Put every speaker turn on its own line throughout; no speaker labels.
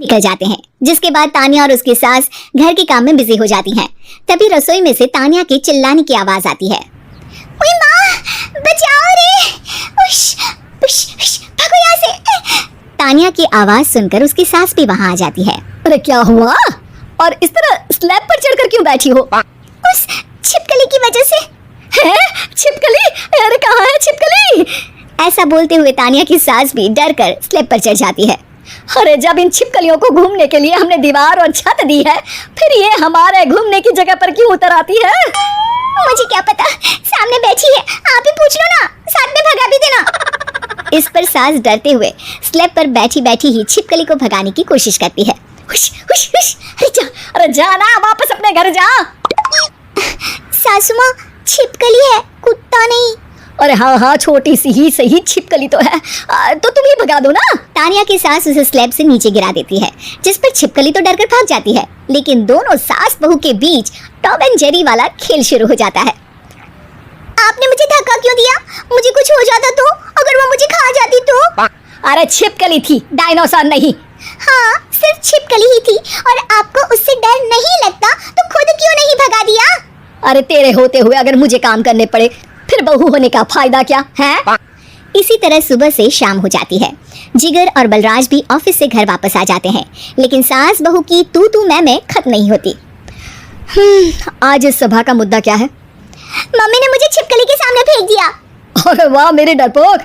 निकल जाते हैं। जिसके बाद तानिया और उसकी सास घर के काम में बिजी हो जाती हैं। तभी रसोई में से तानिया के चिल्लाने की आवाज आती है। ओए माँ, बचाओ रे! उश, उश, उश, भागो यहाँ से! तानिया की आवाज सुनकर उसकी सास भी वहाँ आ जाती है।
अरे क्या हुआ? और इस तरह स्लैब पर चढ़कर क्यों बैठी हो?
उस छिपकली की वजह से।
है? छिपकली? अरे कहाँ है छिपकली?
ऐसा बोलते हुए तानिया की सास भी डर कर स्लैब पर चढ़ जाती है।
अरे जब इन छिपकलियों को घूमने के लिए हमने दीवार और छत दी है, फिर ये हमारे घूमने की जगह पर क्यों उतर आती है?
मुझे क्या पता, सामने बैठी है, आप ही पूछ लो ना, साथ में भगा भी देना। इस पर सास डरते हुए स्लैब पर बैठी बैठी ही छिपकली को भगाने की कोशिश करती है।
हुश, हुश, हुश, अरे जा ना, वापस अपने घर जा।
सासू माँ, छिपकली है, कुत्ता नहीं।
अरे हाँ हाँ, छोटी सी ही सही छिपकली तो है, तो तुम ही भगा दो ना।
तानिया की सास उसे स्लैब से नीचे गिरा देती है, जिस पर छिपकली तो डरकर भाग जाती है। लेकिन दोनों सास बहू के बीच टॉम एंड जेरी वाला खेल शुरू हो जाता है। आपने मुझे धक्का क्यों दिया? मुझे कुछ हो जाता तो? अगर वो मुझे खा जाती तो?
अरे छिपकली थी, डायनासोर नहीं।
हाँ, सिर्फ छिपकली ही थी, और आपको उससे डर नहीं लगता तो खुद क्यों नहीं भगा दिया?
अरे तेरे होते हुए अगर मुझे काम करने पड़े, फिर बहू होने का फायदा क्या है?
इसी तरह सुबह से शाम हो जाती है। जिगर और बलराज भी ऑफिस से घर वापस आ जाते हैं, लेकिन सास बहू की तू मैं खत्म नहीं होती।
आज इस सभा का मुद्दा क्या है?
मम्मी ने मुझे छिपकली के सामने फेंक दिया।
अरे वाह मेरे डरपोक,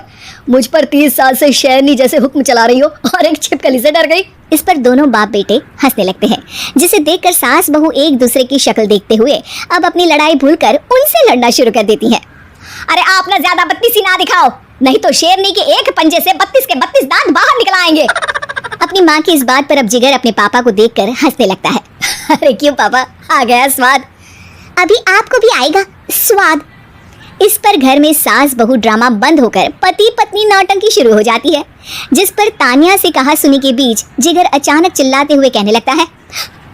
मुझ पर 30 साल से शेरनी जैसे हुक्म चला रही हो और एक छिपकली से डर गई।
इस पर दोनों बाप बेटे हंसने लगते हैं, जिसे देखकर सास बहू एक दूसरे की शक्ल देखते हुए अब अपनी लड़ाई भूलकर उनसे लड़ना शुरू कर देती हैं।
अरे आप ना ज्यादा बत्तीसी ना दिखाओ, नहीं तो शेरनी के एक पंजे से 32 के 32 दांत बाहर निकल आएंगे।
अपनी माँ की इस बात पर अब जिगर अपने पापा को देखकर हंसने लगता है।
अरे क्यों पापा, आ गया स्वाद।
अभी आपको भी आएगा स्वाद। इस पर घर में सास बहू ड्रामा बंद होकर पति पत्नी नौटंकी शुरू हो जाती है, जिस पर तानिया से कहा सुनी के बीच जिगर अचानक चिल्लाते हुए कहने लगता है,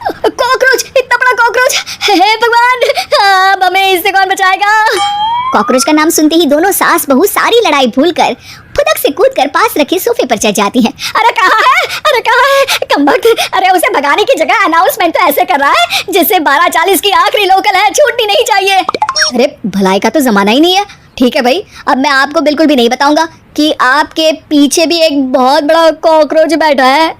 कॉकरोच, इतना बड़ा कॉकरोच! हे भगवान, हमें इससे कौन बचाएगा?
कॉकरोच का नाम सुनते ही दोनों सास बहू सारी लड़ाई भूलकर फुदक से कूदकर पास रखे सोफे पर चढ़ जाती हैं।
अरे कहाँ है? अरे कहाँ है? कमबख्त! अरे उसे भगाने की जगह अनाउंसमेंट तो ऐसे कर रहा है जैसे 12:40 की आखिरी लोकल है, छूटनी नहीं चाहिए। अरे भलाई का तो जमाना ही नहीं है। ठीक है भाई, अब मैं आपको बिल्कुल भी नहीं बताऊंगा कि आपके पीछे भी एक बहुत बड़ा कॉकरोच बैठा है।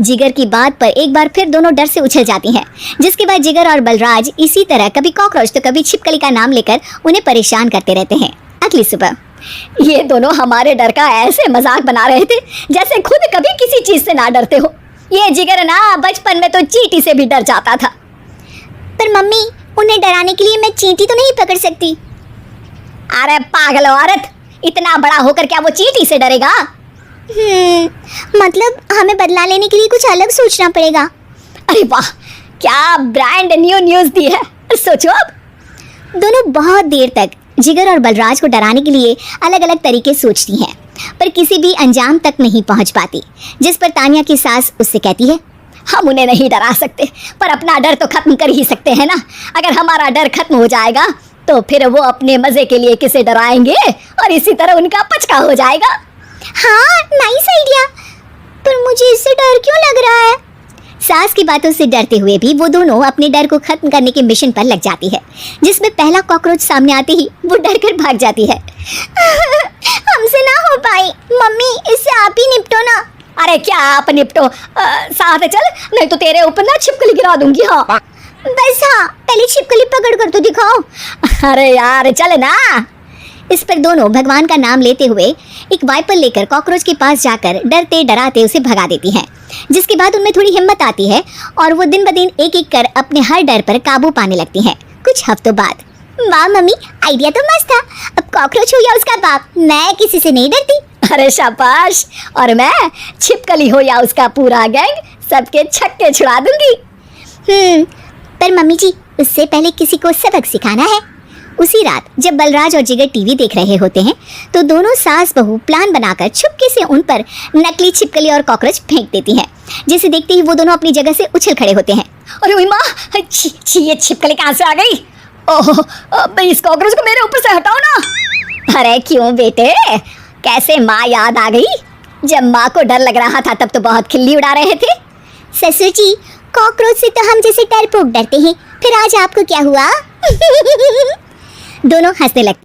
जिगर की बात पर एक बार फिर दोनों डर से उछल जाती हैं, जिसके बाद जिगर और बलराज इसी तरह कभी कॉकरोच तो कभी छिपकली का नाम लेकर उन्हें परेशान करते रहते हैं। अगली सुबह
ये दोनों हमारे डर का ऐसे मजाक बना रहे थे जैसे खुद कभी किसी चीज से ना डरते हो। ये जिगर ना बचपन में तो चींटी से भी डर जाता था।
पर मम्मी, उन्हें डराने के लिए मैं चींटी तो नहीं पकड़ सकती।
अरे पागल औरत, इतना बड़ा होकर क्या वो चींटी से डरेगा?
मतलब हमें बदला लेने के लिए कुछ अलग सोचना पड़ेगा।
अरे वाह, क्या ब्रांड न्यू न्यूज़ दी है। सोचो अब।
दोनों बहुत देर तक जिगर और बलराज को डराने के लिए अलग अलग तरीके सोचती हैं, पर किसी भी अंजाम तक नहीं पहुंच पाती। जिस पर तानिया की सास उससे कहती है,
हम उन्हें नहीं डरा सकते, पर अपना डर तो खत्म कर ही सकते हैं ना। अगर हमारा डर खत्म हो जाएगा तो फिर वो अपने मजे के लिए किसे डराएंगे और इसी तरह उनका पचका हो जाएगा।
हाँ, नाइस आइडिया, पर मुझे इससे डर क्यों लग रहा है? सास की बातों से डरते हुए भी वो दोनों अपने डर को खत्म करने के मिशन पर लग जाती है, जिसमें पहला कॉकरोच सामने आते ही वो डर कर भाग जाती है। हमसे ना हो पाई मम्मी, इससे आप ही निपटो ना।
अरे क्या आप निपटो, साथ चल, नहीं तो तेरे ऊपर ना छिपकली गिरा दूंगी। हाँ
बस, हाँ पहले छिपकली पकड़ कर तो दिखाओ।
अरे यार चल ना।
इस पर दोनों भगवान का नाम लेते हुए एक वाइपर लेकर कॉकरोच के पास जाकर डरते डराते उसे भगा देती हैं, जिसके बाद उनमें थोड़ी हिम्मत आती है और वो दिन ब दिन एक एक कर अपने हर डर पर काबू पाने लगती हैं। कुछ हफ्तों बाद, वाह मम्मी, आइडिया तो मस्त था। अब कॉकरोच हो या उसका बाप, मैं किसी से नहीं डरती।
अरे शाबाश, और मैं छिपकली हो या उसका पूरा गैंग, सबके छक्के छुड़ा दूंगी।
पर मम्मी जी, उससे पहले किसी को सबक सिखाना है। उसी रात जब बलराज और जिगर टीवी देख रहे होते हैं तो दोनों सास बहू प्लान बनाकर चुपके से उन पर नकली छिपकली और कॉकरोच फेंक देती हैं, जिसे देखते ही वो दोनों अपनी जगह से उछल खड़े होते हैं।
अरे ओए माँ, ये छिपकली कहाँ से आ गई? ओह, इस कॉकरोच को मेरे ऊपर से हटाओ ना। अरे क्यों बेटे, कैसे माँ याद आ गई? जब माँ को डर लग रहा था तब तो बहुत खिल्ली उड़ा रहे थे,
ससुर जी, कॉकरोच से तो हम जैसे डरपोक डरते हैं, फिर आज आपको क्या हुआ? दोनों हंसने लगते